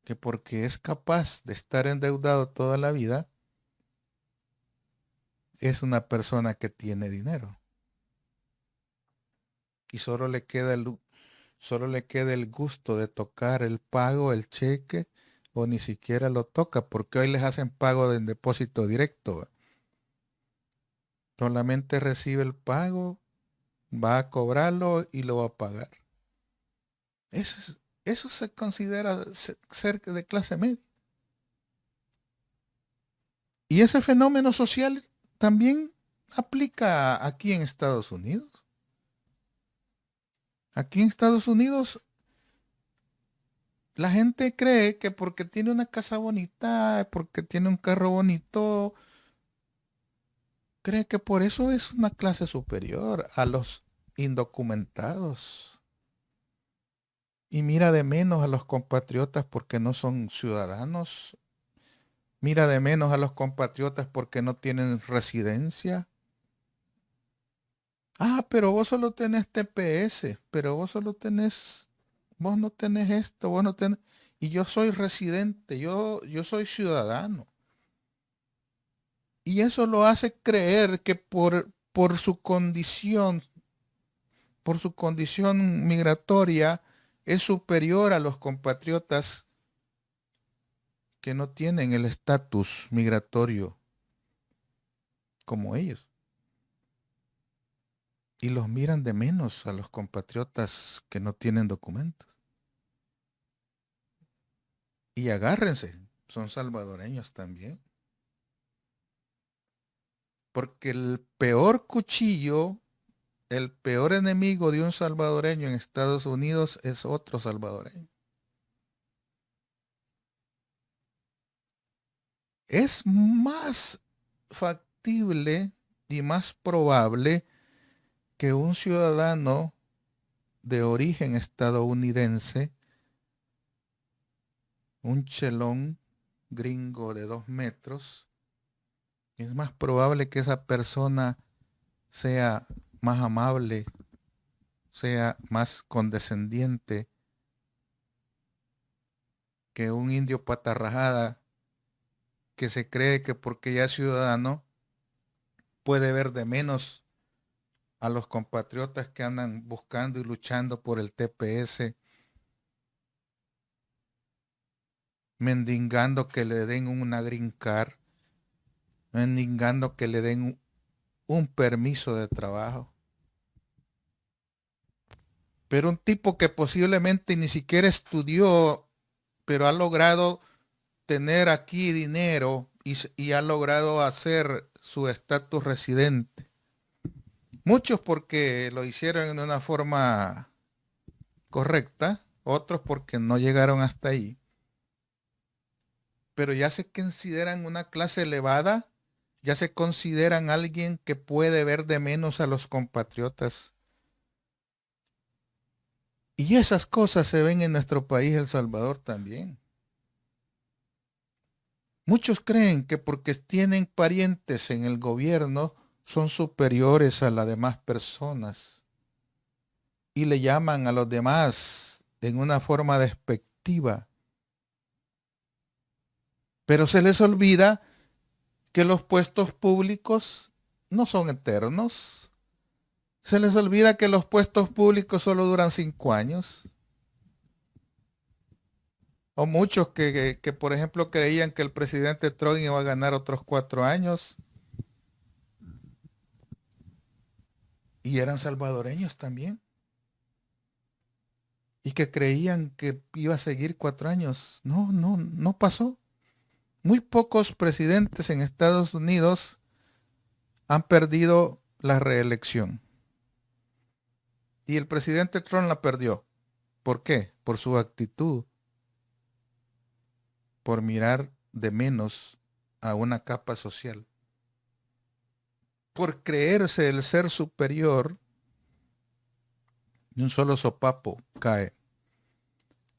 que porque es capaz de estar endeudado toda la vida, es una persona que tiene dinero. Y solo le queda el gusto de tocar el pago, el cheque, o ni siquiera lo toca, porque hoy les hacen pago de depósito directo. Solamente recibe el pago, va a cobrarlo y lo va a pagar. Eso se considera ser de clase media. Y ese fenómeno social también aplica aquí en Estados Unidos. Aquí en Estados Unidos la gente cree que porque tiene una casa bonita, porque tiene un carro bonito, cree que por eso es una clase superior a los indocumentados. Y mira de menos a los compatriotas porque no son ciudadanos. Mira de menos a los compatriotas porque no tienen residencia. Ah, pero vos solo tenés TPS, pero vos no tenés esto, vos no tenés... Y yo soy residente, yo soy ciudadano. Y eso lo hace creer que por su condición migratoria, es superior a los compatriotas que no tienen el estatus migratorio como ellos. Y los miran de menos a los compatriotas que no tienen documentos. Y agárrense, son salvadoreños también. Porque el peor cuchillo, el peor enemigo de un salvadoreño en Estados Unidos es otro salvadoreño. Es más factible y más probable que un ciudadano de origen estadounidense, un chelón gringo de 2 metros, es más probable que esa persona sea más amable, sea más condescendiente que un indio patarrajada que se cree que porque ya es ciudadano puede ver de menos a los compatriotas que andan buscando y luchando por el TPS, mendigando que le den una green card, mendigando que le den un permiso de trabajo. Pero un tipo que posiblemente ni siquiera estudió, pero ha logrado tener aquí dinero y ha logrado hacer su estatus residente. Muchos porque lo hicieron de una forma correcta, otros porque no llegaron hasta ahí. Pero ya se consideran una clase elevada, ya se consideran alguien que puede ver de menos a los compatriotas. Y esas cosas se ven en nuestro país, El Salvador, también. Muchos creen que porque tienen parientes en el gobierno son superiores a las demás personas y le llaman a los demás en una forma despectiva. Pero se les olvida que los puestos públicos no son eternos. Se les olvida que los puestos públicos solo duran 5 años. O muchos que, por ejemplo, creían que el presidente Trump iba a ganar otros 4 años y eran salvadoreños también. Y que creían que iba a seguir 4 años. No, no, no pasó. Muy pocos presidentes en Estados Unidos han perdido la reelección. Y el presidente Trump la perdió. ¿Por qué? Por su actitud, por mirar de menos a una capa social, por creerse el ser superior de un solo sopapo cae.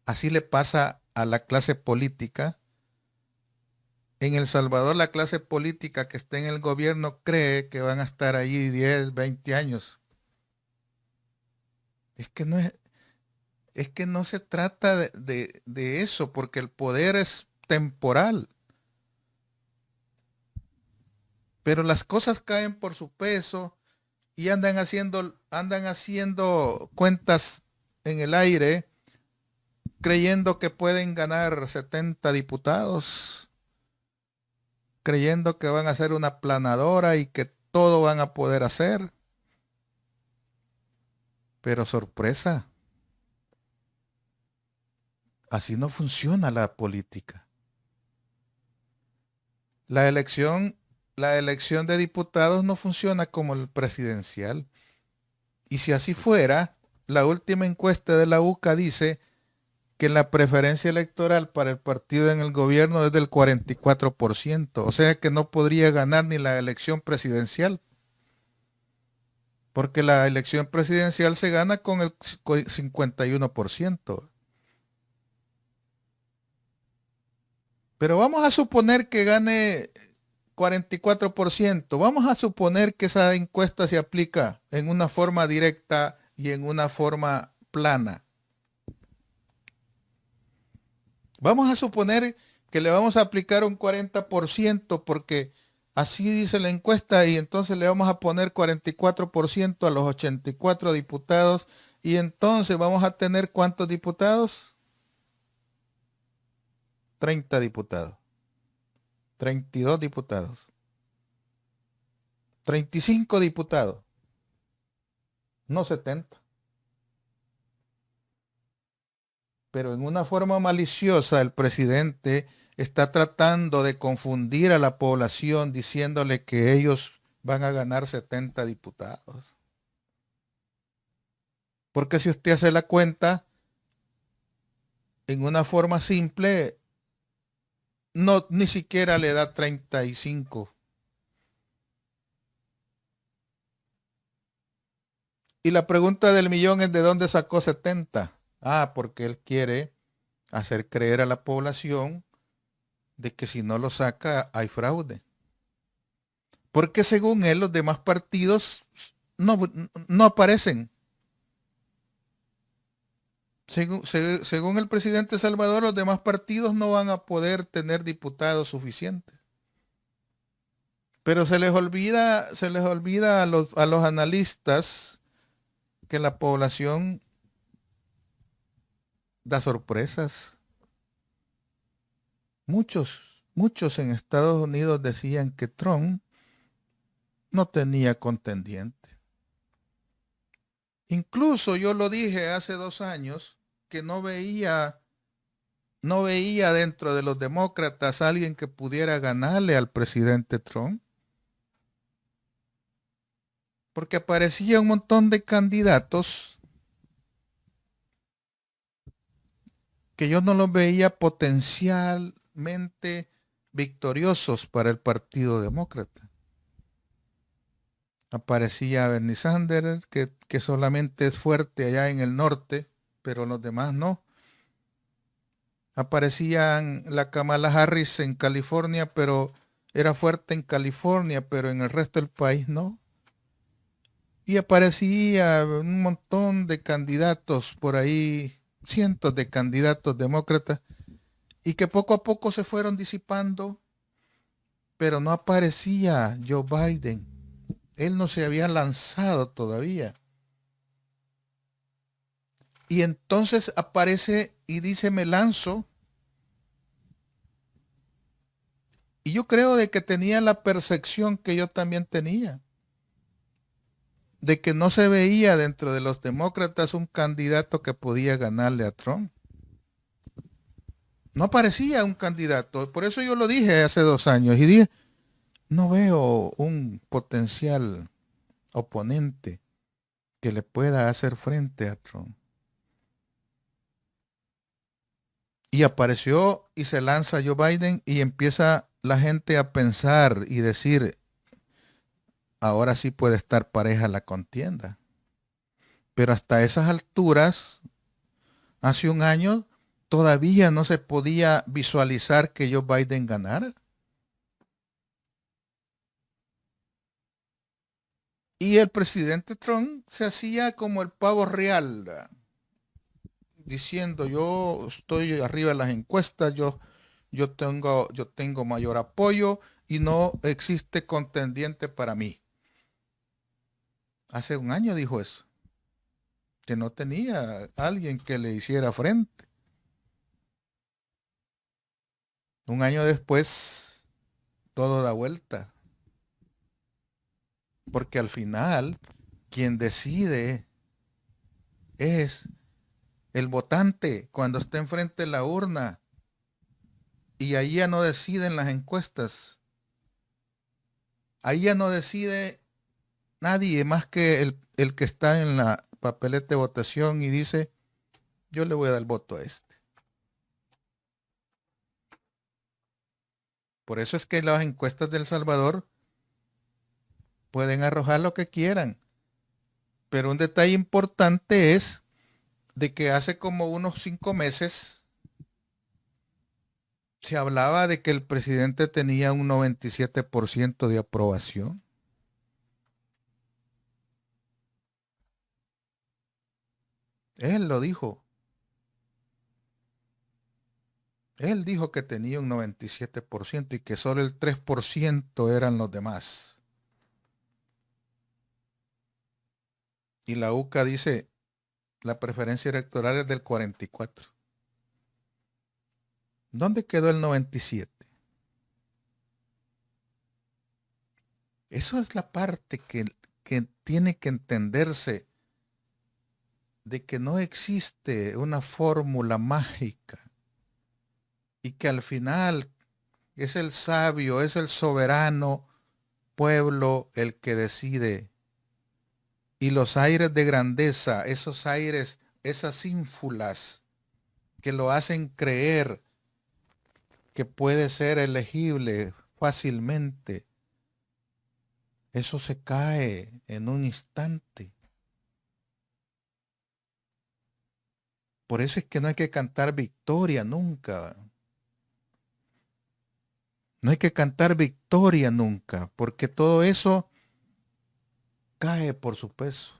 Así le pasa a la clase política. En El Salvador la clase política que está en el gobierno cree que van a estar allí 10, 20 años. Es que no se trata de eso, porque el poder es temporal. Pero las cosas caen por su peso y andan haciendo cuentas en el aire, creyendo que pueden ganar 70 diputados, creyendo que van a ser una planadora y que todo van a poder hacer. Pero sorpresa, así no funciona la política. La elección, la elección de diputados no funciona como el presidencial. Y si así fuera, la última encuesta de la UCA dice que la preferencia electoral para el partido en el gobierno es del 44%. O sea que no podría ganar ni la elección presidencial. Porque la elección presidencial se gana con el 51%. Pero vamos a suponer que gane 44%. Vamos a suponer que esa encuesta se aplica en una forma directa y en una forma plana. Vamos a suponer que le vamos a aplicar un 40% porque así dice la encuesta y entonces le vamos a poner 44% a los 84 diputados y entonces vamos a tener ¿cuántos diputados? 30 diputados, 32 diputados, 35 diputados, no 70. Pero en una forma maliciosa el presidente está tratando de confundir a la población diciéndole que ellos van a ganar 70 diputados. Porque si usted hace la cuenta, en una forma simple, no, ni siquiera le da 35. Y la pregunta del millón es ¿de dónde sacó 70? Ah, porque él quiere hacer creer a la población de que si no lo saca hay fraude. Porque según él los demás partidos no aparecen. Según el presidente Salvador, los demás partidos no van a poder tener diputados suficientes. Pero se les olvida a los analistas que la población da sorpresas. Muchos en Estados Unidos decían que Trump no tenía contendiente. Incluso yo lo dije hace 2 años que no veía dentro de los demócratas a alguien que pudiera ganarle al presidente Trump. Porque aparecía un montón de candidatos que yo no los veía potencialmente victoriosos para el Partido Demócrata. Aparecía Bernie Sanders, que solamente es fuerte allá en el norte, pero los demás no. Aparecían la Kamala Harris en California, pero era fuerte en California, pero en el resto del país no. Y aparecía un montón de candidatos por ahí, cientos de candidatos demócratas, y que poco a poco se fueron disipando, pero no aparecía Joe Biden. Él no se había lanzado todavía. Y entonces aparece y dice, me lanzo. Y yo creo de que tenía la percepción que yo también tenía, de que no se veía dentro de los demócratas un candidato que podía ganarle a Trump. No aparecía un candidato. Por eso yo lo dije hace 2 años y dije, no veo un potencial oponente que le pueda hacer frente a Trump. Y apareció y se lanza Joe Biden y empieza la gente a pensar y decir, ahora sí puede estar pareja la contienda. Pero hasta esas alturas, hace un año, todavía no se podía visualizar que Joe Biden ganara. Y el presidente Trump se hacía como el pavo real, diciendo yo estoy arriba de las encuestas, yo tengo mayor apoyo y no existe contendiente para mí. Hace un año dijo eso, que no tenía alguien que le hiciera frente. Un año después, todo da vuelta, porque al final quien decide es el votante cuando está enfrente de la urna, y ahí ya no deciden las encuestas, ahí ya no decide nadie más que el que está en la papeleta de votación y dice, yo le voy a dar el voto a este. Por eso es que las encuestas de El Salvador pueden arrojar lo que quieran, pero un detalle importante es de que hace como unos 5 meses se hablaba de que el presidente tenía un 97% de aprobación. Él lo dijo. Él dijo que tenía un 97% y que solo el 3% eran los demás. Y la UCA dice, la preferencia electoral es del 44. ¿Dónde quedó el 97? Eso es la parte que tiene que entenderse, de que no existe una fórmula mágica y que al final es el sabio, es el soberano pueblo el que decide. Y los aires de grandeza, esos aires, esas ínfulas que lo hacen creer que puede ser elegible fácilmente, eso se cae en un instante. Por eso es que no hay que cantar victoria nunca. No hay que cantar victoria nunca, porque todo eso cae por su peso.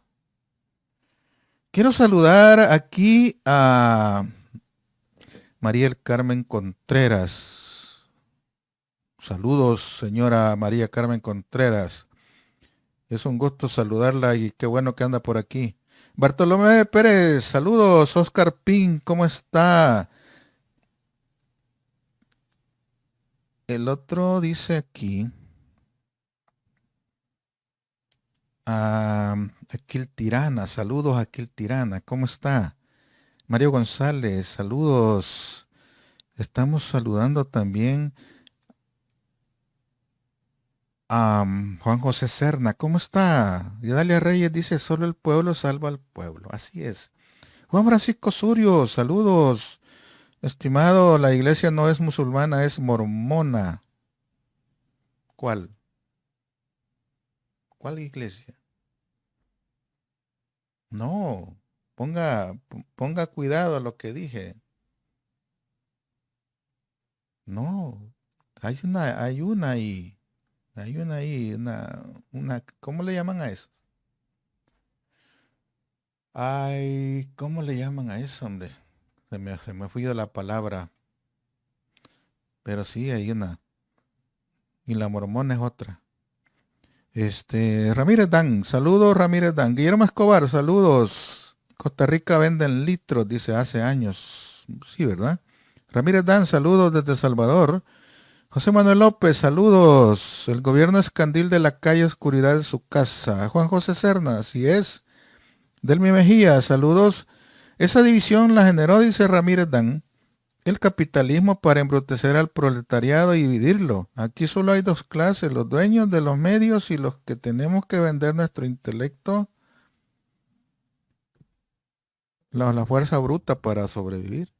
Quiero saludar aquí a María del Carmen Contreras. Saludos, señora María Carmen Contreras. Es un gusto saludarla y qué bueno que anda por aquí. Bartolomé Pérez, saludos. Oscar Pin, ¿cómo está? El otro dice aquí. Aquil Tirana, saludos Aquil Tirana, ¿cómo está? Mario González, saludos. Estamos saludando también a Juan José Serna, ¿cómo está? Y Dalia Reyes dice, solo el pueblo salva al pueblo, así es. Juan Francisco Surio, saludos. Estimado, la iglesia no es musulmana, es mormona. ¿Cuál? ¿Cuál iglesia? No, ponga cuidado a lo que dije. No, hay una, ¿cómo le llaman a eso? Ay, ¿cómo le llaman a eso, hombre? Se me fue de la palabra, pero sí hay una, y la mormona es otra. Ramírez Dan, saludos Ramírez Dan. Guillermo Escobar, saludos. Costa Rica venden litros, dice hace años. Sí, ¿verdad? Ramírez Dan, saludos desde El Salvador. José Manuel López, saludos. El gobierno es candil de la calle, oscuridad de su casa. Juan José Cerna, así es. Delmi Mejía, saludos. Esa división la generó, dice Ramírez Dan, el capitalismo para embrutecer al proletariado y dividirlo. Aquí solo hay dos clases, los dueños de los medios y los que tenemos que vender nuestro intelecto, la fuerza bruta para sobrevivir.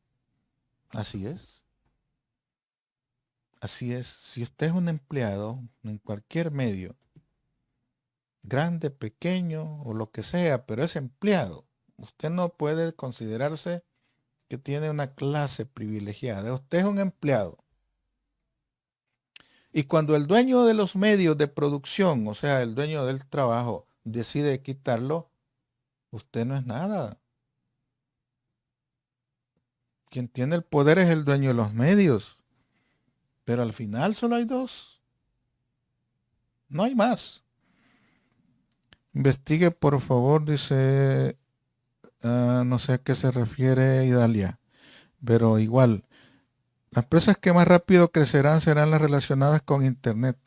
Así es. Así es. Si usted es un empleado en cualquier medio, grande, pequeño o lo que sea, pero es empleado, Usted no puede considerarse que tiene una clase privilegiada. Usted es un empleado. Y cuando el dueño de los medios de producción, o sea, el dueño del trabajo, decide quitarlo, usted no es nada. Quien tiene el poder es el dueño de los medios. Pero al final solo hay dos. No hay más. Investigue, por favor, dice, no sé a qué se refiere Idalia. Pero igual, las empresas que más rápido crecerán serán las relacionadas con Internet.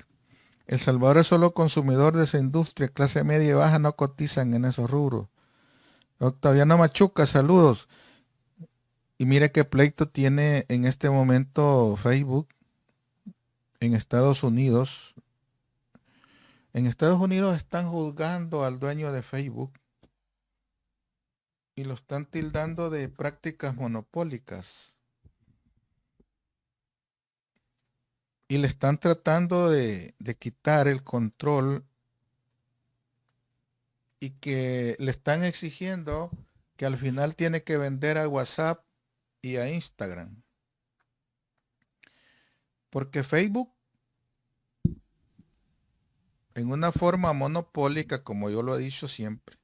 El Salvador es solo consumidor de esa industria. Clase media y baja no cotizan en esos rubros. Octaviano Machuca, saludos. Y mire qué pleito tiene en este momento Facebook en Estados Unidos. En Estados Unidos están juzgando al dueño de Facebook y lo están tildando de prácticas monopólicas. Y le están tratando de quitar el control y que le están exigiendo que al final tiene que vender a WhatsApp y a Instagram. Porque Facebook, en una forma monopólica, como yo lo he dicho siempre,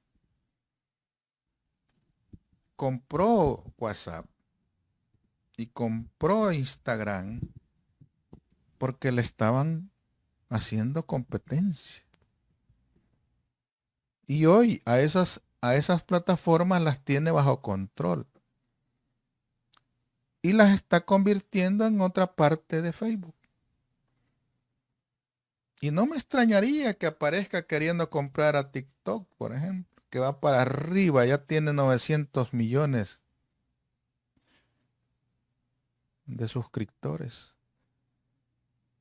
compró WhatsApp y compró Instagram porque le estaban haciendo competencia. Y hoy a esas plataformas las tiene bajo control y las está convirtiendo en otra parte de Facebook. Y no me extrañaría que aparezca queriendo comprar a TikTok, por ejemplo, que va para arriba, ya tiene 900 millones de suscriptores.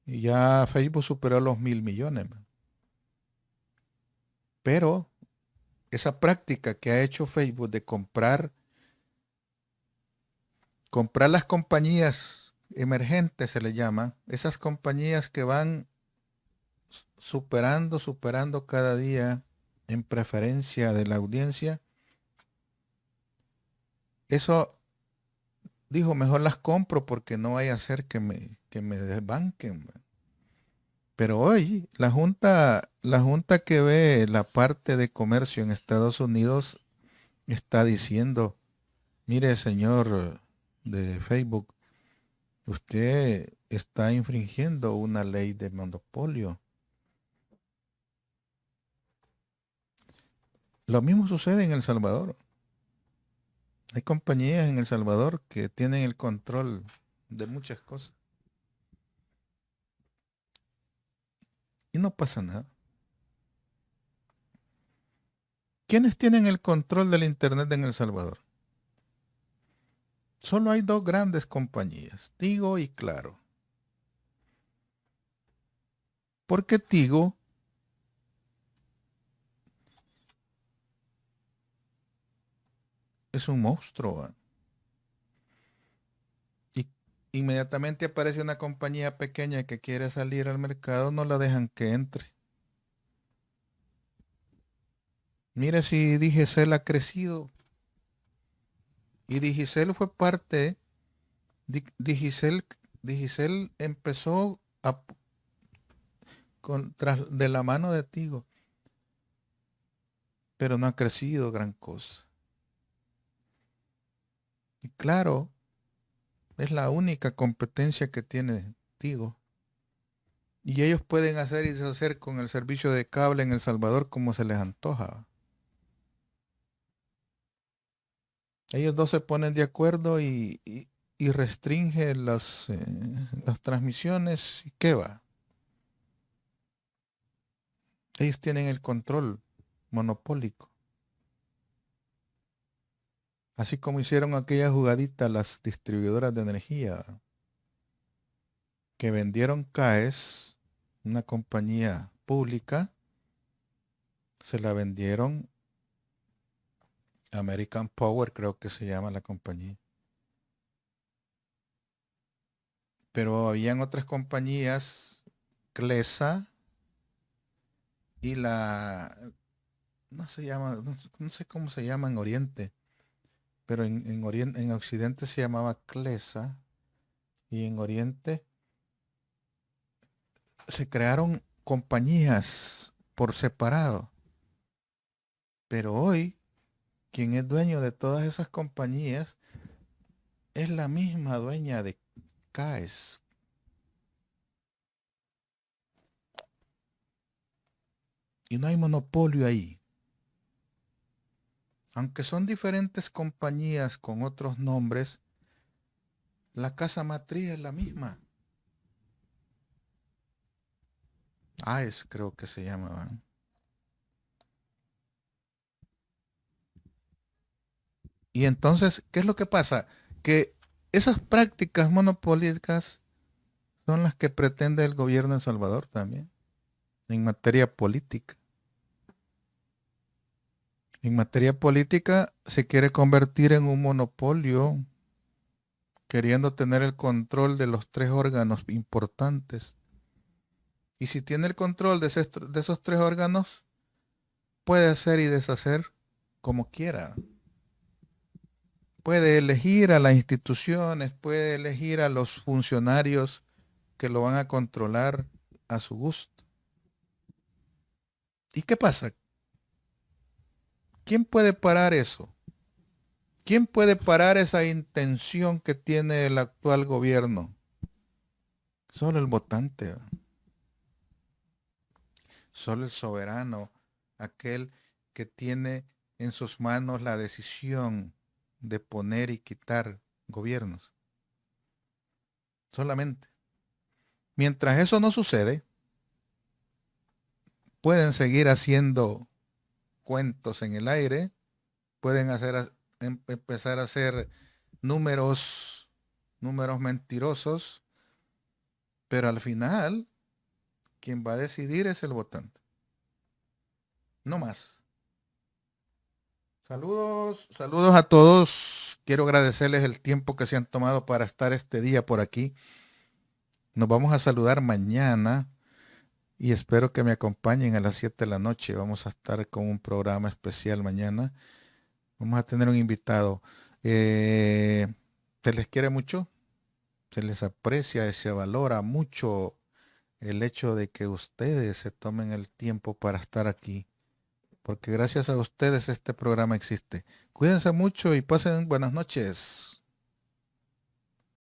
Y ya Facebook superó los 1.000 millones. Pero esa práctica que ha hecho Facebook de comprar las compañías emergentes, se le llama, esas compañías que van superando cada día en preferencia de la audiencia, eso dijo, mejor las compro porque no vaya a ser que me desbanquen. Pero hoy la junta que ve la parte de comercio en Estados Unidos está diciendo, mire, señor de Facebook, usted está infringiendo una ley de monopolio. Lo mismo sucede en El Salvador. Hay compañías en El Salvador que tienen el control de muchas cosas y no pasa nada. ¿Quiénes tienen el control del Internet en El Salvador? Solo hay dos grandes compañías, Tigo y Claro. Porque Tigo es un monstruo. Y inmediatamente aparece una compañía pequeña que quiere salir al mercado, no la dejan que entre. Mire si Digicel ha crecido. Y Digicel fue parte, Digicel empezó de la mano de Tigo, pero no ha crecido gran cosa. Y claro, es la única competencia que tiene Tigo. Y ellos pueden hacer y deshacer con el servicio de cable en El Salvador como se les antoja. Ellos dos se ponen de acuerdo y restringen las transmisiones. ¿Y qué va? Ellos tienen el control monopólico. Así como hicieron aquella jugadita las distribuidoras de energía que vendieron CAES, una compañía pública, se la vendieron American Power, creo que se llama la compañía. Pero habían otras compañías, CLESA y la no se llama, no sé cómo se llama en Oriente, pero en Occidente se llamaba Clesa y en Oriente se crearon compañías por separado. Pero hoy, quien es dueño de todas esas compañías es la misma dueña de CAES. Y no hay monopolio ahí. Aunque son diferentes compañías con otros nombres, la casa matriz es la misma. AES creo que se llamaban. Y entonces, ¿qué es lo que pasa? Que esas prácticas monopólicas son las que pretende el gobierno de El Salvador también, en materia política. En materia política se quiere convertir en un monopolio, queriendo tener el control de los tres órganos importantes. Y si tiene el control de esos tres órganos, puede hacer y deshacer como quiera. Puede elegir a las instituciones, puede elegir a los funcionarios que lo van a controlar a su gusto. ¿Y qué pasa? ¿Quién puede parar eso? ¿Quién puede parar esa intención que tiene el actual gobierno? Solo el votante, solo el soberano, aquel que tiene en sus manos la decisión de poner y quitar gobiernos. Solamente. Mientras eso no sucede, pueden seguir haciendo cuentos en el aire, pueden empezar a hacer números, números mentirosos, pero al final quien va a decidir es el votante. No más. Saludos, saludos a todos. Quiero agradecerles el tiempo que se han tomado para estar este día por aquí. Nos vamos a saludar mañana y espero que me acompañen a las 7 de la noche. Vamos a estar con un programa especial mañana. Vamos a tener un invitado. Se les quiere mucho, se les aprecia y se valora mucho el hecho de que ustedes se tomen el tiempo para estar aquí, porque gracias a ustedes este programa existe. Cuídense mucho y pasen buenas noches.